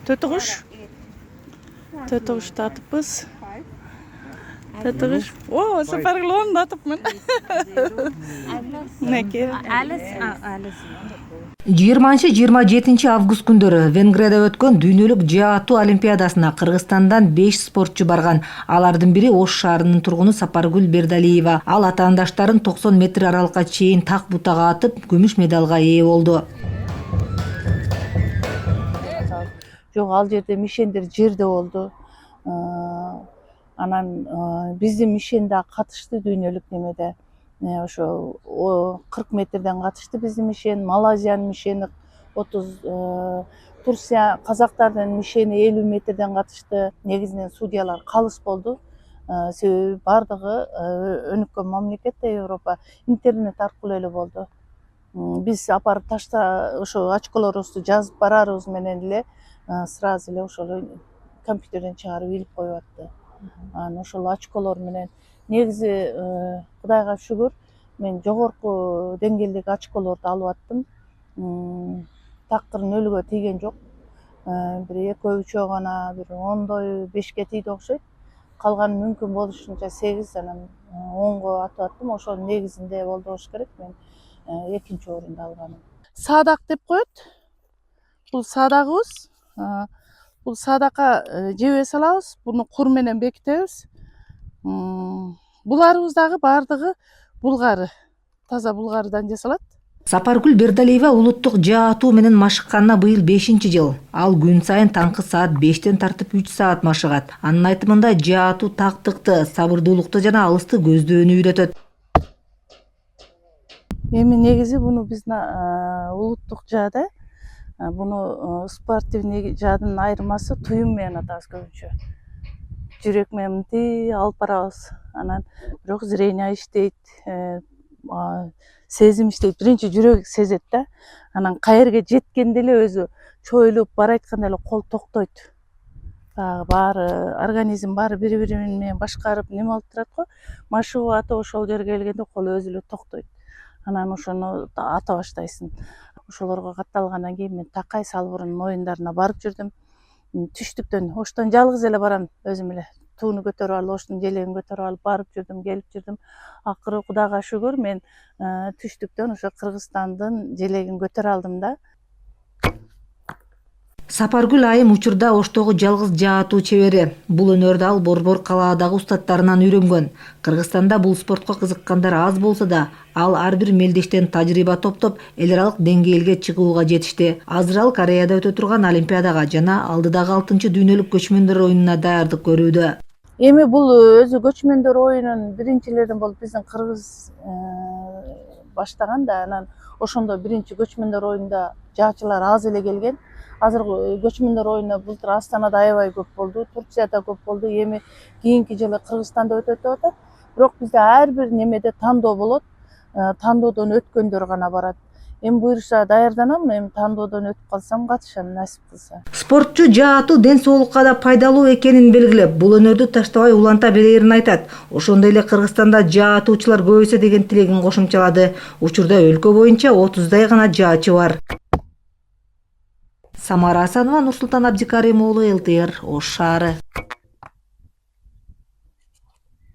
Төтүгүш. Төтүгүштү атыппыз. Төтүгүш. О, Сапаргүл онду атыпмын. Неке. 20-27 август күндөрү Венгрияда өткөн дүйнөлүк жаа атуу олимпиадасына Кыргызстандан 5 спортчу барган. Алардын бири Ош шаарынын тургуну Сапаргүл Бердалиева. Ал атаандаштарын 90 метр аралыкка чейин так бутага атып, күмүш медалга ээ болду. Жок, ал жерде мишендер жерде болду. Анан биздин мишен да катышты дүйнөлүк немеде. Ошо 40 метрден катышты биздин мишен, Малайзиянын мишени 30, Турция казактардын мишени 50 метрден катышты. Негизинен судьялар калыс болду. Себеби бардыгы өнүккөн мамлекет да Европа интернет аркылуу эле болду. Биз апарып ташта ошо очколорубузду жазып барарыбыз менен эле сразу эле ошол компьютерден чыгарып илип коюп атты. Анан ошол очколор менен негизи Кудайга шүгүр, мен жогорку деңгээлдеги очколорду алып аттым. Такыр нөлгө тийген жок. Бир экөө үчөө гана, бир 10дой 5ке тийди окшойт. Калганы мүмкүн болушунча 8, анан 10го атып аттым. Ошонун негизинде болду болуш керек. Мен экинчи орунду алганым. Садак деп коет. Бул садагыбыз. Бул садака жебе салабыз. Буну кур менен бекитебиз. Буларыбыз дагы бардыгы булгары. Таза булгарыдан жасалат. Сапаргүл Бердалиева улуттук жаа атуу менен машыкканына быйыл 5-жыл. Ал күн сайын таңкы саат 5тен тартып 3 саат машыгат. Анын айтымында жаа атуу тактыкты, сабырдуулукту жана алысты көздөөнү үйрөтөт. Эми негизи буну биздин улуттук жаада, буну спортивный жаадын айырмасы туюм менен атабыз көбүнчө. Жүрөк менен мынтип алып барабыз. Анан бирок зрение иштейт, сезим иштейт. Биринчи жүрөк сезет да. Анан каерге жеткенде эле өзү чоюлуп бара айтканда эле кол токтойт. Баары, организм баары бири-бири менен башкарып неме алып турат го. Машыгуу атып ошол жерге келгенде кол өзү эле токтойт. Анан ошону ата баштайсың. Ошолорго катталгандан кийин мен Такай Салбурунун оюндарына барып жүрдүм. Түштүктөн, Оштон жалгыз эле барам өзүм эле. Тууну көтөрүп алып, Оштун желегин көтөрүп алып барып жүрдүм, келип жүрдүм. Акыры Кудайга шүгүр, мен түштүктөн ошо Кыргызстандын желегин көтөрө алдым да. Сапаргүл айым учурда Оштогу жалгыз жаа атуу чебери. Бул өнөрдү ал Борбор калаадагы устаттарынан үйрөнгөн. Кыргызстанда бул спортко кызыккандар аз болсо да, ал ар бир мелдештен тажрыйба топтоп, эл аралык деңгээлге чыгууга жетишти. Азыр ал Кореяда өтө турган олимпиадага жана алдыдагы 6-дүйнөлүк көчмөндөр оюнуна даярдык көрүүдө. Эми бул өзү көчмөндөр оюнун биринчилерин болуп биздин кыргыз баштаган да, анан ошондо биринчи көчмөндөр оюнунда жаачылар аз эле келген. Азыр көчмөндөр оюну былтыр Астанада аябай көп болду, Турцияда көп болду. Эми кийинки жылы Кыргызстанда өтөт деп атат. Бирок бизде ар бир немеде тандоо болот. Тандоодон өткөндөр гана барат. Эми буюрса даярданам, эми тандоодон өтүп калсам катышам, насип кылса. Спортчу жаа атуу ден соолукка да пайдалуу экенин белгилеп, бул өнөрдү таштабай уланта берерин айтат. Ошондой эле Кыргызстанда жаа атуучулар көбөйсө деген тилегин кошумчалады. Учурда өлкө боюнча 30дай гана жаачы бар. Самара Асанова, Нурсултан Абдикарим уулу, ЛТР, Ош шаары.